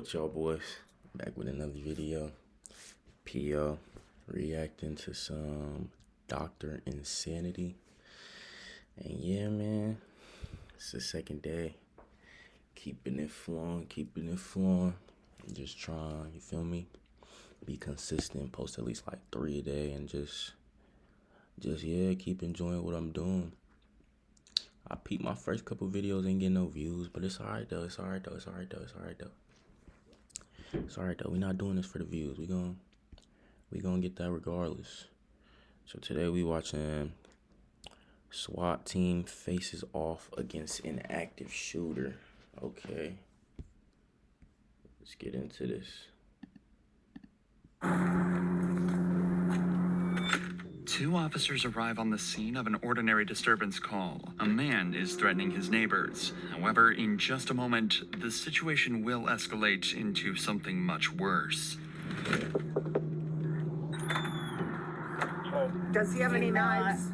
What's y'all boys? Back with another video. PO reacting to some Dr. Insanity. And yeah, man, it's the second day. Keeping it flowing. Just trying, you feel me? Be consistent, post at least like 3 a day and just yeah, keep enjoying what I'm doing. I peeped my first couple videos, ain't getting no views, but it's alright though. It's alright though. We're not doing this for the views. We gonna get that regardless. So today we watching SWAT team faces off against an active shooter. Okay. Let's get into this. Two officers arrive on the scene of an ordinary disturbance call. A man is threatening his neighbors. However, in just a moment, the situation will escalate into something much worse. Does he have any knives?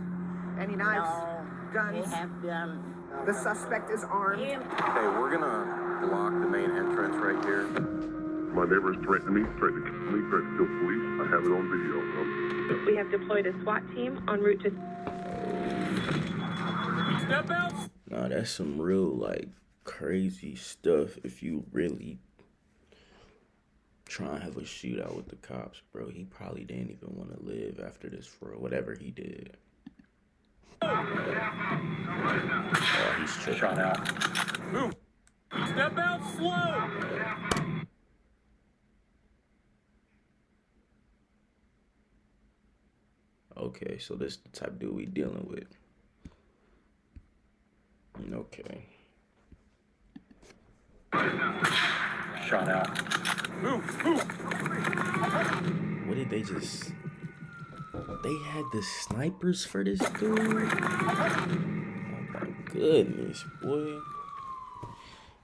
Any knives? No, Guns? they have guns. The suspect is armed. Okay, we're gonna block the main entrance right here. My neighbors threatened me, threatened to kill me, threatened to kill police. I have it on video. We have deployed a SWAT team en route to... Step out! Nah, that's some real, like, crazy stuff if you really try and have a shootout with the cops, bro. He probably didn't even want to live after this for whatever he did. Oh, he's tripping. Shot out. Move! Step out slow! Okay, so this is the type of dude we dealing with. Okay. Shot out. Move! What did they just... They had the snipers for this dude? Oh my goodness, boy.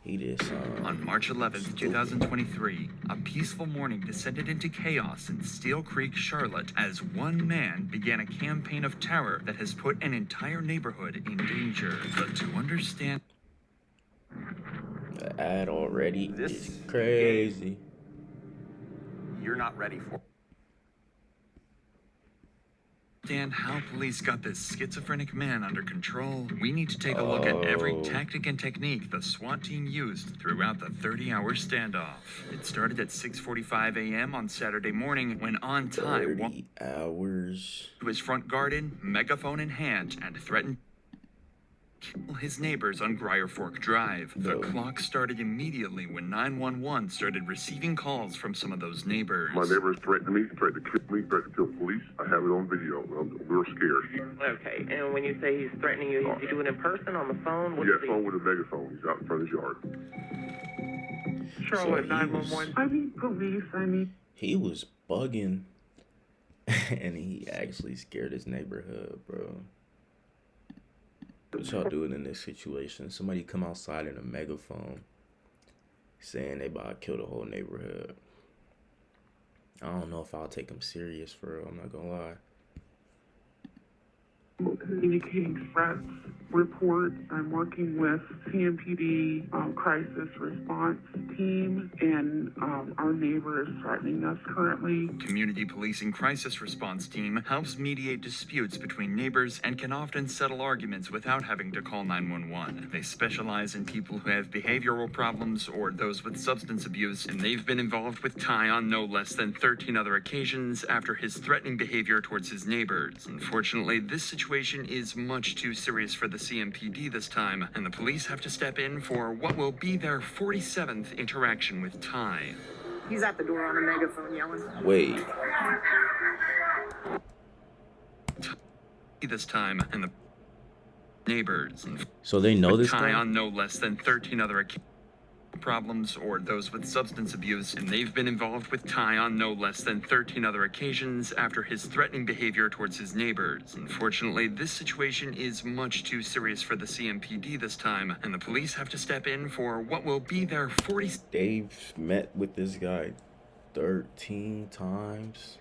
He did something. On March 11th, 2023, a peaceful morning descended into chaos in Steel Creek, Charlotte, as one man began a campaign of terror that has put an entire neighborhood in danger. But to understand... The ad already This is crazy. You're not ready for. Understand how police got this schizophrenic man under control, we need to take a look at every tactic and technique the SWAT team used throughout the 30-hour standoff. It started at 6:45 a.m. on Saturday morning when on time 30 hours. to his front garden, megaphone in hand, and threatened to kill his neighbors on Grier Fork Drive. The clock started immediately when 911 started receiving calls from some of those neighbors. My neighbors threatened me, threatened to kill me, threatened to kill police. I have it on video. We're scared. Okay, and when you say he's threatening you, is he doing it in person, on the phone? Yeah, phone with a megaphone. He's out in front of his yard. Charlotte 911. I need police. He was bugging. And he actually scared his neighborhood, bro. What y'all doing in this situation? Somebody come outside in a megaphone saying they about to kill the whole neighborhood. I don't know if I'll take him serious, for real. I'm not gonna lie. Communicating threats, reports. I'm working with CMPD crisis response team, and our neighbor is threatening us currently. Community Policing Crisis Response Team helps mediate disputes between neighbors and can often settle arguments without having to call 911. They specialize in people who have behavioral problems or those with substance abuse, and they've been involved with Ty on no less than 13 other occasions after his threatening behavior towards his neighbors. Unfortunately, this situation is much too serious for the CMPD this time, and the police have to step in for what will be their 47th interaction with Ty. He's at the door on a megaphone yelling. Wait. This time, and the neighbors. So they know this Ty guy? on no less than 13 other problems or those with substance abuse, and they've been involved with Ty on no less than 13 other occasions after his threatening behavior towards his neighbors. Unfortunately, this situation is much too serious for the CMPD this time, and the police have to step in for what will be their 40th They've met with this guy 13 times.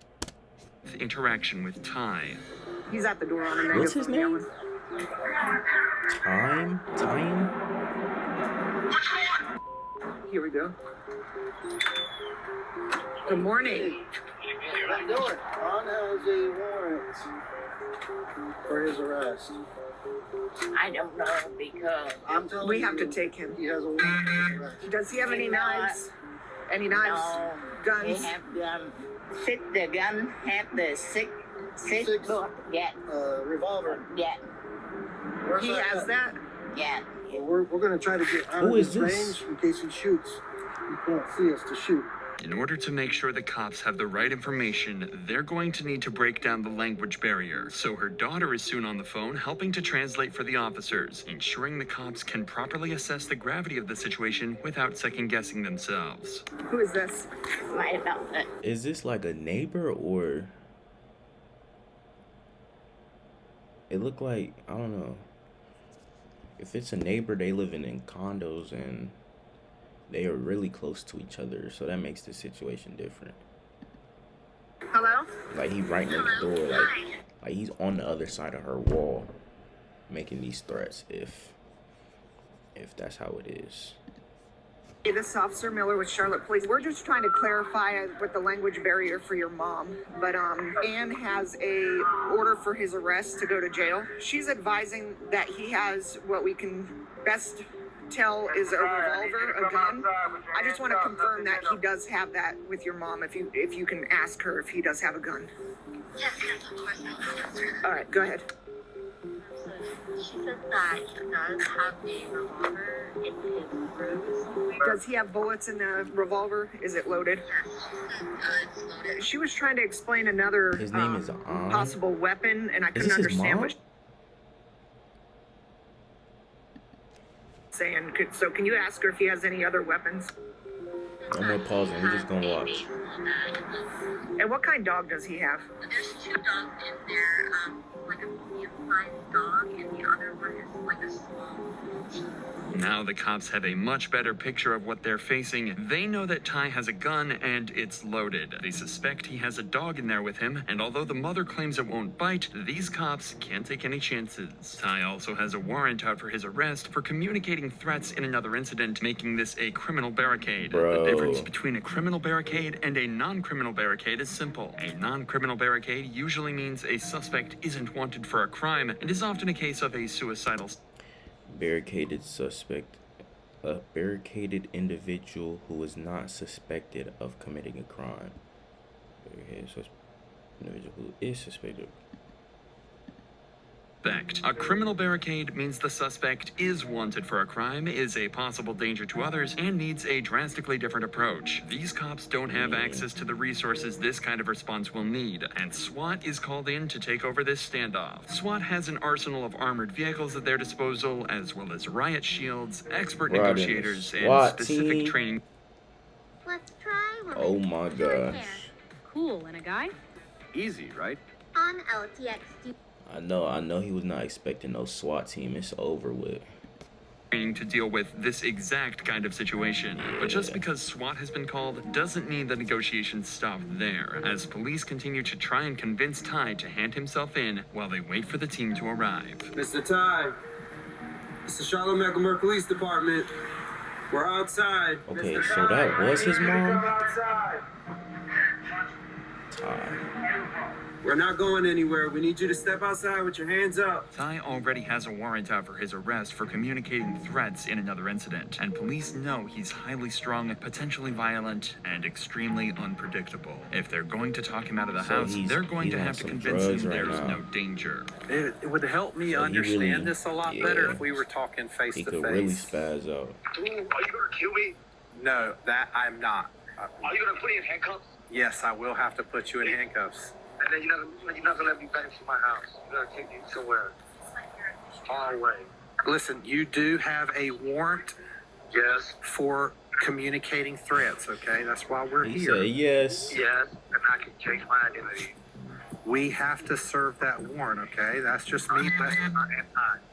interaction with Ty. He's at the door on a megaphone. What's his name? yelling. Time? Here we go. Good morning. How you doing? Ron has a warrant for his arrest. I don't know because I'm telling We you, have to take him. he has a warrant for his arrest. Does he have any knives? Any knives? no, Guns? they have the gun have the six Six. bullet. Yeah, Revolver. yeah, Where's He has at? that? yeah. Well, we're going to try to get out Who of is his this? range in case he shoots. He can't see us to shoot. In order to make sure the cops have the right information, they're going to need to break down the language barrier. So her daughter is soon on the phone, helping to translate for the officers, ensuring the cops can properly assess the gravity of the situation without second-guessing themselves. Who is this? My daughter. Is this like a neighbor or? It looked like, I don't know. If it's a neighbor, they living in condos and they are really close to each other, so that makes the situation different. Hello? Like he right next door, like he's on the other side of her wall, making these threats. If that's how it is. Hey, this is Officer Miller with Charlotte Police. We're just trying to clarify with the language barrier for your mom. But Ann has a order for his arrest to go to jail. She's advising that he has what we can best tell is a revolver, a gun. I just want to confirm that he does have that with your mom. If you can ask her if he does have a gun. Yes, of course I will. All right, go ahead. She said that he does have a revolver in his room somewhere. Does he have bullets in the revolver? Is it loaded? Yes, she said it's loaded. She was trying to explain another His name is An. possible weapon, and I Is couldn't this his understand mom? what saying. So can you ask her if he has any other weapons? No more pausing. We're just gonna watch. And what kind of dog does he have? There's two dogs in there, like a medium-sized dog, and the other one is like a small bull. Now the cops have a much better picture of what they're facing. They know that Ty has a gun and it's loaded. They suspect he has a dog in there with him, and although the mother claims it won't bite, these cops can't take any chances. Ty also has a warrant out for his arrest for communicating threats in another incident, making this a criminal barricade. Bro. The difference between a criminal barricade and a non-criminal barricade is simple. A non-criminal barricade usually means a suspect isn't wanted for a crime and is often a case of a suicidal Barricaded suspect. A barricaded individual who is not suspected of committing a crime. Barricaded individual who is suspected. A criminal barricade means the suspect is wanted for a crime, is a possible danger to others, and needs a drastically different approach. These cops don't have access to the resources this kind of response will need, and SWAT is called in to take over this standoff. SWAT has an arsenal of armored vehicles at their disposal, as well as riot shields, expert Right, negotiators, and SWAT specific team. training. Let's try woman. Oh my Short gosh. hair. Cool, and a guy? Easy, right? On LTX. I know he was not expecting no SWAT team. It's over with. Training to deal with this exact kind of situation. But just because SWAT has been called doesn't mean the negotiations stop there, as police continue to try and convince Ty to hand himself in while they wait for the team to arrive. Mr. Ty, it's the Charlotte Mecklenburg Police Department. We're outside. Okay, Mr. so that Ty, was his we need you to mom? come outside. Ty. We're not going anywhere. We need you to step outside with your hands up. Ty already has a warrant out for his arrest for communicating threats in another incident, and police know he's highly strung, potentially violent, and extremely unpredictable. If they're going to talk him out of the house, they're going to have to convince him there's no danger. It would help me So he understand really- this a lot yeah. better if we were talking face He to could face. really spaz out. Are you gonna kill me? No, that I'm not. Are you gonna put me in handcuffs? Yes, I will have to put you in handcuffs. And then you're not gonna let me back to my house. You're gonna take me somewhere far away. Listen, you do have a warrant Yes. for communicating threats, okay? That's why we're He here. said yes. Yes. And I can change my identity. We have to serve that warrant, okay? That's just me. And I.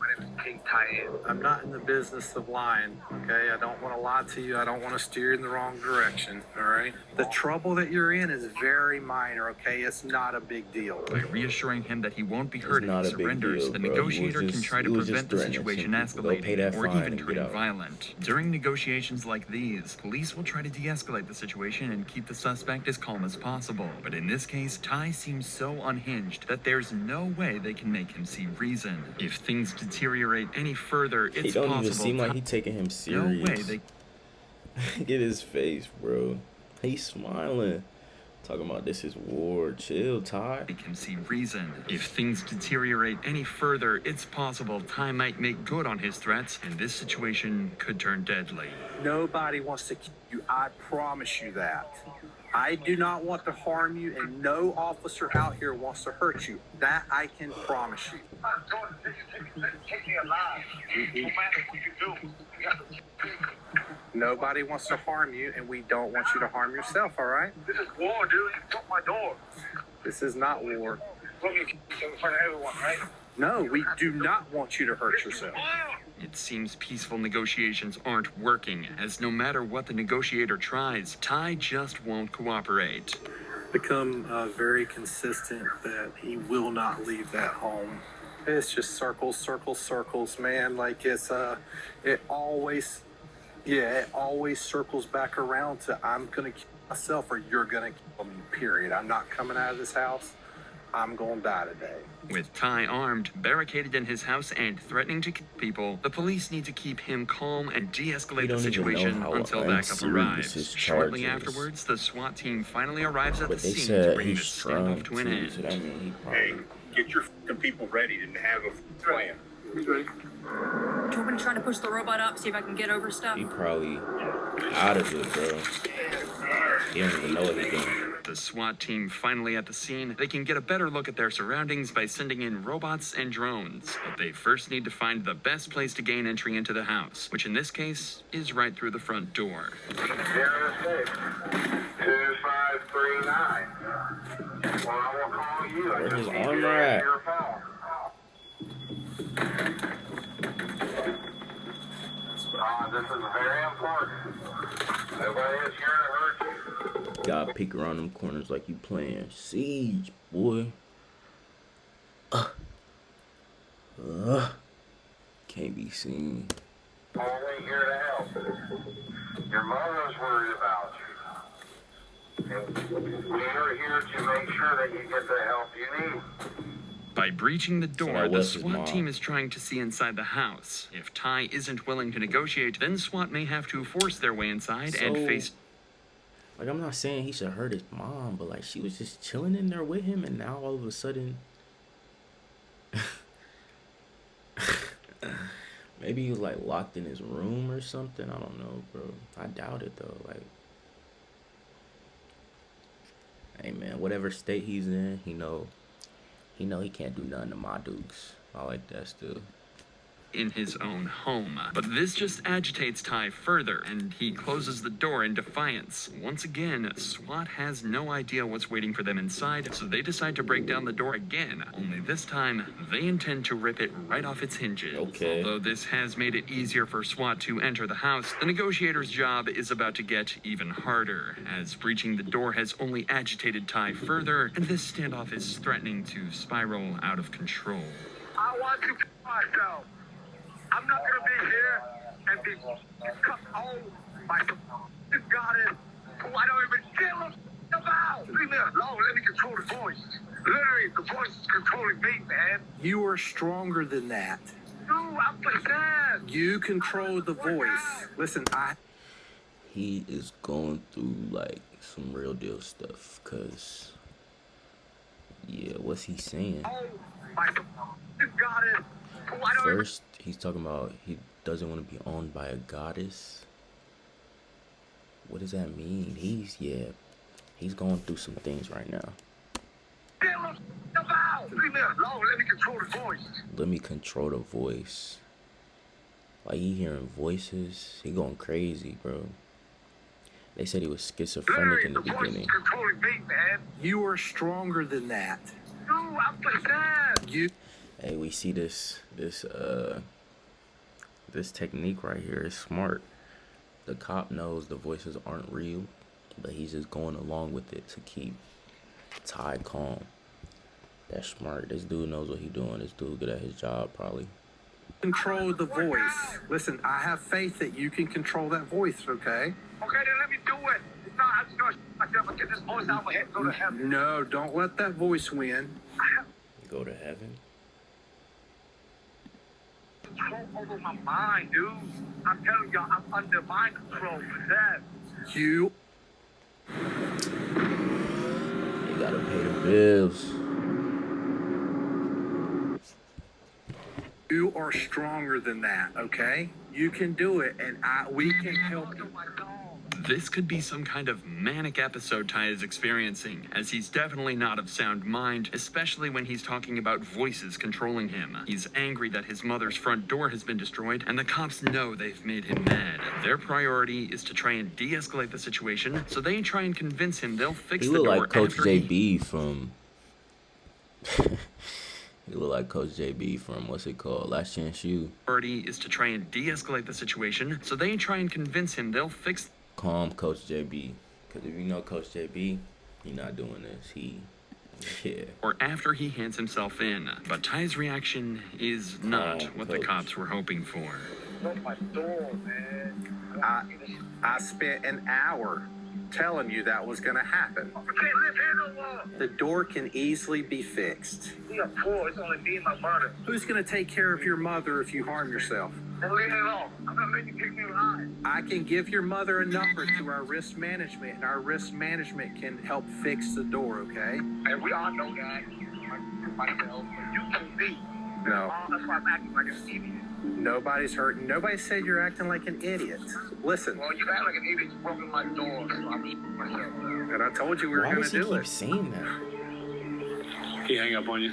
My name King Tyen. I'm not in the business of lying, okay? I don't want to lie to you. I don't want to steer you in the wrong direction, all right? The trouble that you're in is very minor, okay? It's not a big deal. By reassuring him that he won't be hurt if not he a big surrenders, deal, the bro. negotiator can try to he was just prevent the threatening situation some people. Go pay that escalating or fine even and get turning out. violent. During negotiations like these, police will try to de-escalate the situation and keep the suspect as calm as possible. But in this case, Ty seems so unhinged that there's no way they can make him see reason. If things deteriorate any further, it's He don't possible even seem like he taking him serious. no way they Get his face, bro. He's smiling. Talking about this is war. Chill, Ty. can see reason. If things deteriorate any further, it's possible Ty might make good on his threats, and this situation could turn deadly. Nobody wants to kill you. I promise you that. I do not want to harm you, and no officer out here wants to hurt you. That I can promise you. I'm going to take me alive. No matter what you do. You got to- Nobody wants to harm you, and we don't want you to harm yourself, all right? This is war, dude. You took my door. This is not war. Put me in front of everyone, right? No, we do not want you to hurt yourself. It seems peaceful negotiations aren't working, as no matter what the negotiator tries, Ty just won't cooperate. Become very consistent that he will not leave that home. It's just circles, circles, circles, man. Like it always circles back around to I'm gonna kill myself or you're gonna kill me. Period. I'm not coming out of this house. I'm gonna die today. With Ty armed, barricaded in his house, and threatening to kill people, the police need to keep him calm and de-escalate the situation until backup arrives. Shortly afterwards, the SWAT team finally arrives at the scene to bring this standoff to an end. So that means he Hey, probably, get your fucking people ready and have a plan. He's ready. Do you want me to try to push the robot up, see if I can get over stuff? he probably out of it, bro. He don't even know what he's doing. The SWAT team finally at the scene, they can get a better look at their surroundings by sending in robots and drones. But they first need to find the best place to gain entry into the house, which in this case is right through the front door. 06 2539. Well, I will call you. I Where's just his need armor you to at? answer your phone. This is very important. Nobody is here to hurt you. Gotta peek around them corners like you playing Siege, boy. Can't be seen. Only here to help. Your mother's worried about you. And we are here to make sure that you get the help you need. By breaching the So door, that the was his SWAT mom. team is trying to see inside the house. If Ty isn't willing to negotiate, then SWAT may have to force their way inside and So- face... Like, I'm not saying he should hurt his mom, but like she was just chilling in there with him, and now all of a sudden, maybe he was like locked in his room or something. I don't know, bro. I doubt it though. Like, hey man, whatever state he's in, he know he can't do nothing to my dukes. I like that still. in his own home. But this just agitates Ty further, and he closes the door in defiance. Once again, SWAT has no idea what's waiting for them inside, so they decide to break down the door again. Only this time, they intend to rip it right off its hinges. Okay. Although this has made it easier for SWAT to enter the house, the negotiator's job is about to get even harder, as breaching the door has only agitated Ty further, and this standoff is threatening to spiral out of control. I want to kill myself. I'm not gonna be here and be cut home by some goddess who I don't even give a about. Leave me alone. Let me control the voice. Literally, the voice is controlling me, man. You are stronger than that. No, I'm possessed. You control the voice. Listen, He is going through like some real deal stuff, cause yeah, what's he saying? Oh, by some goddess who I don't even... First, he's talking about he doesn't want to be owned by a goddess. What does that mean? He's going through some things right now. Leave me alone. Let me control the voice. Let me control the voice. Like he hearing voices. He going crazy, bro. They said he was schizophrenic in the voice beginning. is controlling me, man. you are stronger than that. No, I'm possessed. You. Hey, we see this technique right here is smart. The cop knows the voices aren't real, but he's just going along with it to keep Ty calm. That's smart. This dude knows what he's doing. This dude good at his job, probably. Control the voice. Listen, I have faith that you can control that voice, okay? Okay, then let me do it. If not, I'm just gonna myself and get this voice out of my head and go to heaven. No, don't let that voice win. Go to heaven? Control over my mind, dude. I'm telling y'all, I'm under mind control for that. You gotta pay the bills. You are stronger than that, okay? You can do it, and we can help you. This could be some kind of manic episode Ty is experiencing, as he's definitely not of sound mind, especially when he's talking about voices controlling him. He's angry that his mother's front door has been destroyed, and the cops know they've made him mad. Their priority is to try and de-escalate the situation, so they try and convince him they'll fix He the look door like Coach after JB from... He look like Coach JB from, what's it called, Last Chance U. Priority is to try and de-escalate the situation, so they try and convince him they'll fix... Calm Coach JB, because if you know Coach JB, he not doing this. Yeah. Or after he hands himself in. But Ty's reaction is not what the cops were hoping for. My door, man. I spent an hour telling you that was gonna happen. I can't live here no more. The door can easily be fixed. We are poor. It's only me and my mother. Who's gonna take care of your mother if you harm yourself? Then leave me alone. I'm not letting you kick me alive. I can give your mother a number to our risk management, and our risk management can help fix the door, okay? And we all know that. Myself, but you can see. No. That's why I'm acting like an idiot. Nobody's hurting. Nobody said you're acting like an idiot. Listen. Well, you act like an idiot. You broke in my door, so I'm shooting myself. And I told you we were going to do it. Why does he keep saying that? He hang up on you.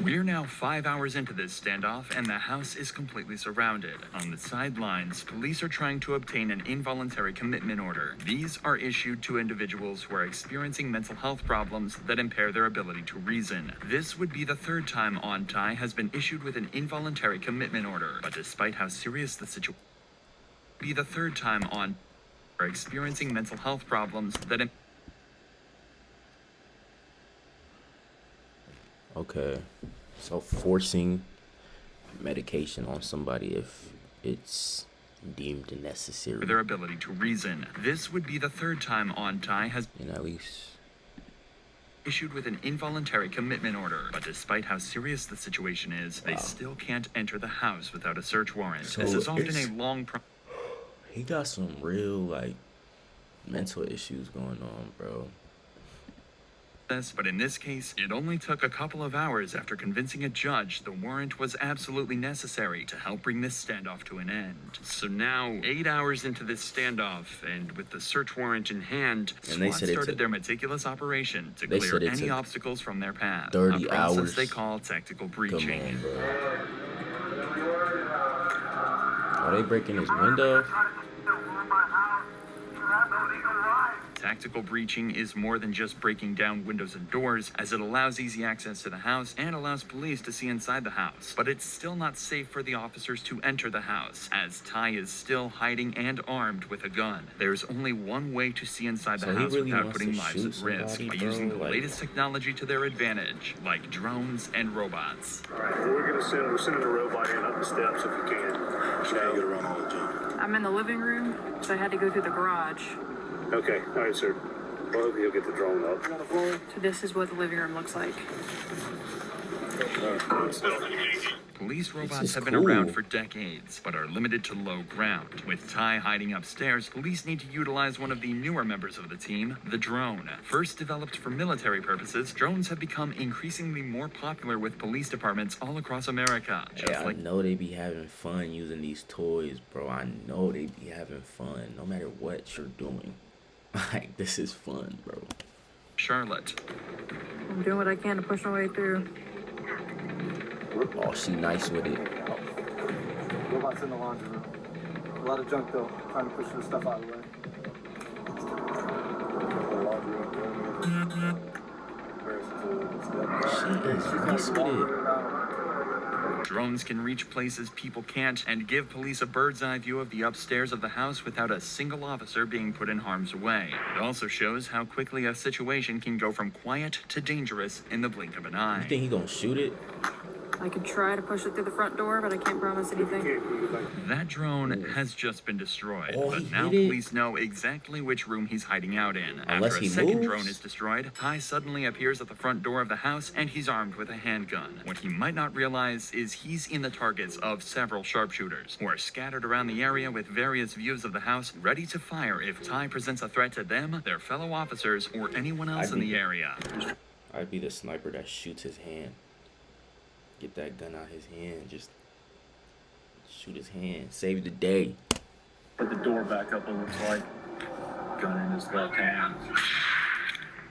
We're now 5 hours into this standoff, and the house is completely surrounded. On the sidelines, police are trying to obtain an involuntary commitment order. These are issued to individuals who are experiencing mental health problems that impair their ability to reason. This would be the third time Ty has been issued with an involuntary commitment order. But despite how serious the situation be the third time are experiencing mental health problems that Okay, so forcing medication on somebody if it's deemed necessary. their ability to reason. This would be the third time Ty has been at least issued with an involuntary commitment order. But despite how serious the situation is, they still can't enter the house without a search warrant. So this is often a long he got some real, like, mental issues going on, bro. But in this case, it only took a couple of hours after convincing a judge the warrant was absolutely necessary to help bring this standoff to an end. So now, 8 hours into this standoff, and with the search warrant in hand, SWAT started their meticulous operation to clear any obstacles from their path. 30 a process hours. they call tactical breaching. Come on, bro. Are they breaking his window? Tactical breaching is more than just breaking down windows and doors, as it allows easy access to the house and allows police to see inside the house. But it's still not safe for the officers to enter the house, as Ty is still hiding and armed with a gun. There's only one way to see inside the house without putting lives at risk, by using the latest technology to their advantage, like drones and robots. Alright, we're sending a robot in up the steps if we can. Try to get around all the time. I'm in the living room, so I had to go through the garage. Okay, all right, sir. Well, hopefully you'll get the drone up. So this is what the living room looks like. Police robots have been around for decades, but are limited to low ground. With Ty hiding upstairs, police need to utilize one of the newer members of the team, the drone. First developed for military purposes, drones have become increasingly more popular with police departments all across America. I know they be having fun using these toys, bro. I know they be having fun, no matter what you're doing. Like, this is fun, bro. Charlotte. I'm doing what I can to push my way through. Oh, she nice with it. Robots in the laundry room. A lot of junk though. Trying to push the stuff out of the way. She is nice with it. Drones can reach places people can't and give police a bird's eye view of the upstairs of the house without a single officer being put in harm's way. It also shows how quickly a situation can go from quiet to dangerous in the blink of an eye. You think he gonna shoot it? I could try to push it through the front door, but I can't promise anything. That drone has just been destroyed, Oh, but he now hit it. police know exactly which room he's hiding out in. Unless After a he second moves. drone is destroyed, Ty suddenly appears at the front door of the house and he's armed with a handgun. What he might not realize is he's in the targets of several sharpshooters who are scattered around the area with various views of the house, ready to fire if Ty presents a threat to them, their fellow officers, or anyone else in the area. I'd be the sniper that shoots his hand. Get that gun out his hand. Just shoot his hand. Save the day. Put the door back up, it looks like. Gun in his left hand.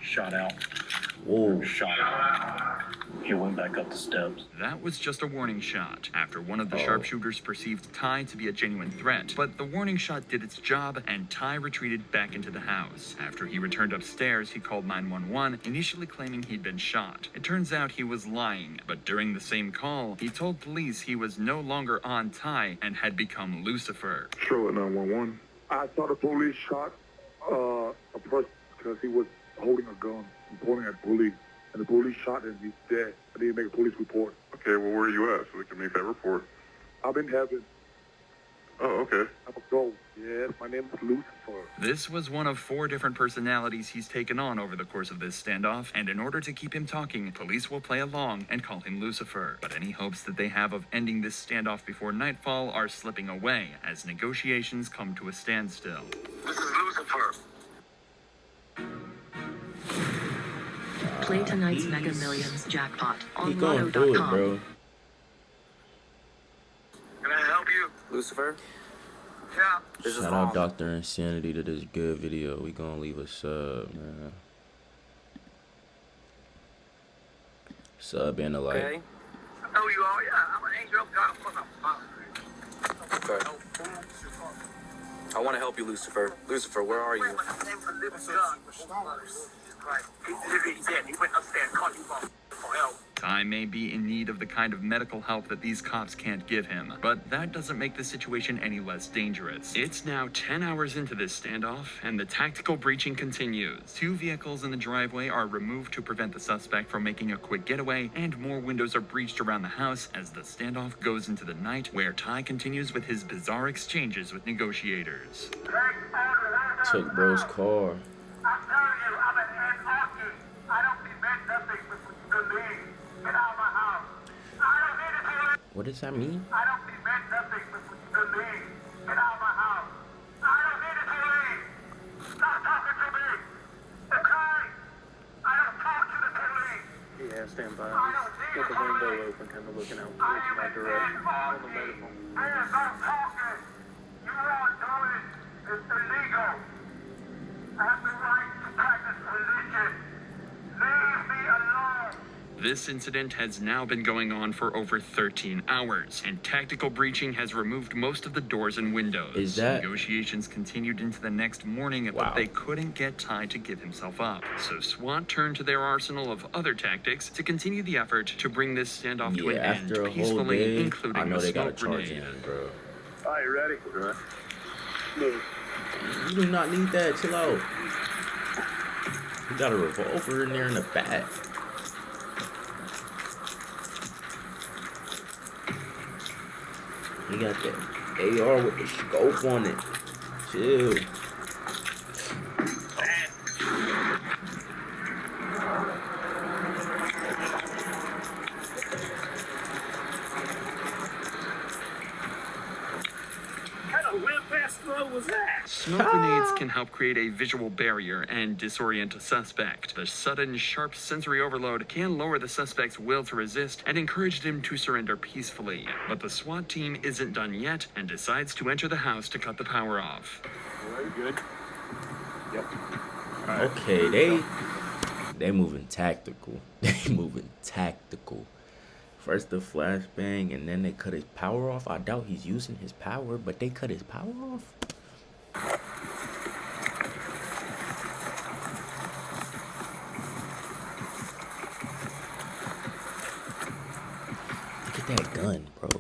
Shot out. Whoa. Shot out. He went back up the steps. That was just a warning shot after one of the sharpshooters perceived Ty to be a genuine threat, but the warning shot did its job and Ty retreated back into the house. After he returned upstairs, he called 911, initially claiming he'd been shot. It turns out he was lying, but during the same call, he told police he was no longer on Ty and had become Lucifer. Charlotte 911. I saw the police shot a person because he was holding a gun and pointing at police. And the police shot him. He's dead. I need to make a police report. Okay, well, where are you at so we can make that report? I'm in heaven. Oh, okay. I'm a ghost. Yes, my name is Lucifer. This was one of 4 different personalities he's taken on over the course of this standoff, and in order to keep him talking, police will play along and call him Lucifer. But any hopes that they have of ending this standoff before nightfall are slipping away as negotiations come to a standstill. This is Lucifer. Play tonight's Mega Millions jackpot on He going through it, lotto.com. bro. Can I help you? Lucifer? Yeah. Shout out Dr. Insanity to this good video. We gonna leave a sub, man. Sub and a like. Okay. I know you are, yeah. I'm an angel of God from the Okay. I want to help you, Lucifer. Lucifer, where are you? Ty may be in need of the kind of medical help that these cops can't give him, but that doesn't make the situation any less dangerous. It's now 10 hours into this standoff, and the tactical breaching continues. 2 vehicles in the driveway are removed to prevent the suspect from making a quick getaway, and more windows are breached around the house as the standoff goes into the night, where Ty continues with his bizarre exchanges with negotiators. Took bro's car. I'm telling you, I'm an anarchy. I don't demand nothing to me. Get out of my house. I don't need it to leave. What does that mean? I don't demand nothing to me. Get out of my house. I don't need it to leave. Stop talking to me. Okay? I don't talk to the police. Yeah, stand by. With the window open, kind of looking out towards my direction on the medical. Hands on talking. You are doing it. It's illegal. I have the right to practice religion. Leave me alone. This incident has now been going on for over 13 hours, and tactical breaching has removed most of the doors and windows. Is that- Negotiations continued into the next morning, but they couldn't get Ty to give himself up. So SWAT turned to their arsenal of other tactics to continue the effort to bring this standoff to an end After a whole peacefully, day, including I know the they got a smoke charge grenade. in, bro. All right, ready? Look. You do not need that. Chill out. You got a revolver in there in the back. You got the AR with the scope on it. Chill. Smoke grenades can help create a visual barrier and disorient a suspect. The sudden, sharp sensory overload can lower the suspect's will to resist and encourage him to surrender peacefully. But the SWAT team isn't done yet and decides to enter the house to cut the power off. Very good. Yep. Okay, they moving tactical. They moving tactical. First the flashbang, and then they cut his power off. I doubt he's using his power, but they cut his power off. Look at at that gun, bro.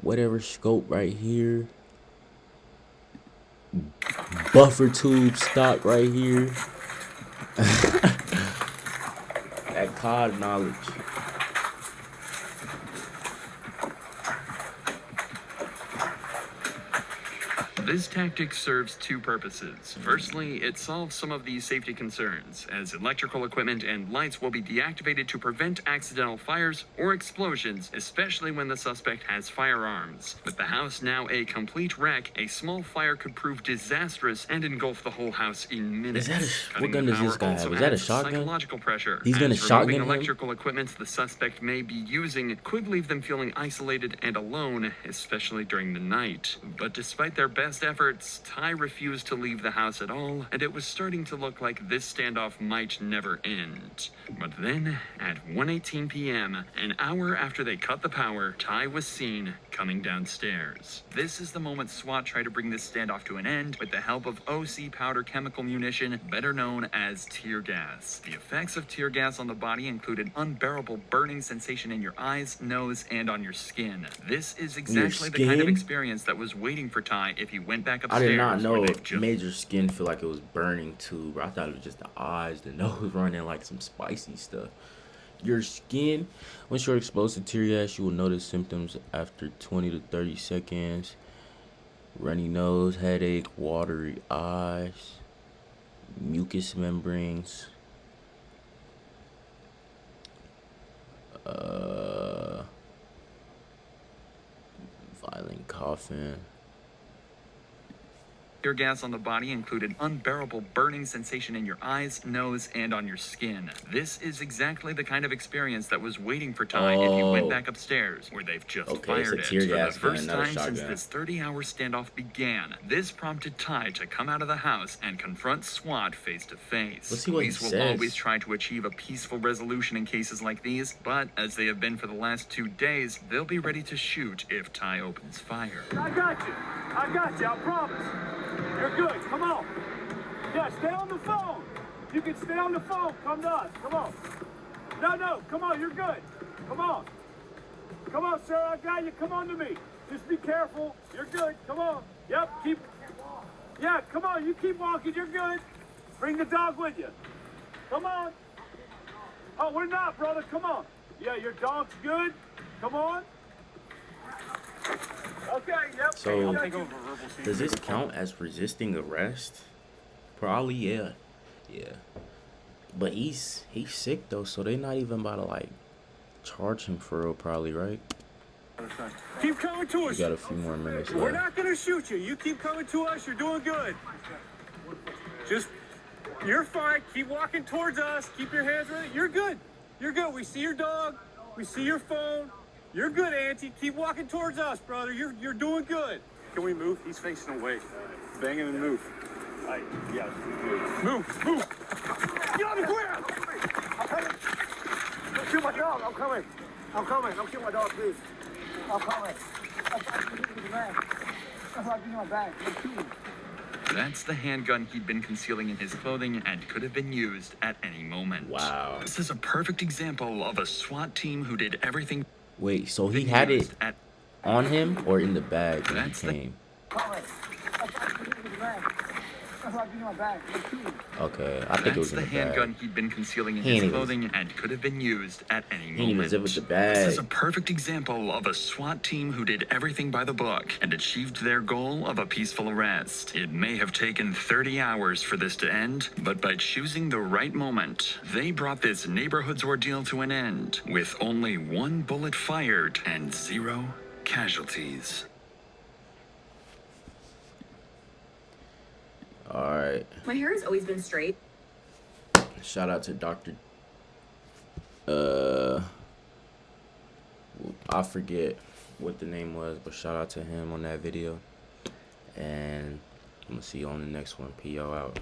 Whatever scope right here. Buffer tube stock right here. That COD knowledge. This tactic serves two purposes. Firstly, it solves some of these safety concerns, as electrical equipment and lights will be deactivated to prevent accidental fires or explosions, especially when the suspect has firearms. With the house now a complete wreck, a small fire could prove disastrous and engulf the whole house in minutes. What gun does this guy have? Is that a shotgun? Psychological pressure. He's gonna shotgun him? Electrical equipment the suspect may be using could leave them feeling isolated and alone, especially during the night. But despite their best efforts, Ty refused to leave the house at all, and it was starting to look like this standoff might never end. But then, at 1:18 p.m., an hour after they cut the power, Ty was seen coming downstairs. This is the moment SWAT tried to bring this standoff to an end with the help of OC powder chemical munition, better known as tear gas. The effects of tear gas on the body include an unbearable burning sensation in your eyes, nose, and on your skin. This is exactly the kind of experience that was waiting for Ty if he went back upstairs. I did not know it made your skin feel like it was burning too, bro. I thought it was just the eyes, the nose running like some spicy stuff. Your skin, once you're exposed to tear gas, you will notice symptoms after 20 to 30 seconds. Runny nose, headache, watery eyes, mucous membranes, violent coughing. Tear gas on the body included unbearable burning sensation in your eyes, nose, and on your skin. This is exactly the kind of experience that was waiting for Ty if he went back upstairs, where they've just fired it. For the first time since this 30-hour standoff began, this prompted Ty to come out of the house and confront SWAT face to face. Police will always try to achieve a peaceful resolution in cases like these, but as they have been for the last 2 days, they'll be ready to shoot if Ty opens fire. I got you, I promise. You're good, come on. Yeah, stay on the phone. You can stay on the phone, come to us, come on. No, come on, you're good. Come on. Come on, sir, I got you, come on to me. Just be careful, you're good, come on. Yep, yeah, come on, you keep walking, you're good. Bring the dog with you. Come on. Oh, we're not, brother, come on. Yeah, your dog's good, come on. Okay, yep. So, does this count as resisting arrest? Probably, yeah. Yeah. But he's sick, though, so they're not even about to, like, charge him for real, probably, right? Keep coming to us. We got a few more minutes We're left. not going to shoot you. You keep coming to us. You're doing good. You're fine. Keep walking towards us. Keep your hands ready. You're good. You're good. We see your dog. We see your phone. You're good, Auntie. Keep walking towards us, brother. You're doing good. Can we move? He's facing away. Bang him and move. Yes. Move. Get on the ground! I'm coming. Don't shoot my dog. I'm coming. Don't shoot my dog, please. I'm coming. That's why I my bag. That's the handgun he'd been concealing in his clothing and could have been used at any moment. Wow. This is a perfect example of a SWAT team who did everything. Wait, so he had it on him or in the bag when he came? Okay, I think it was in the bag. That's the handgun he'd been concealing in his clothing and could have been used at any moment. He didn't even zip with the bag. This is a perfect example of a SWAT team who did everything by the book and achieved their goal of a peaceful arrest. It may have taken 30 hours for this to end, but by choosing the right moment, they brought this neighborhood's ordeal to an end with only 1 bullet fired and 0 casualties. Alright. My hair has always been straight. Shout out to Dr. I forget what the name was, but shout out to him on that video. And I'm gonna see you on the next one. P.O. out.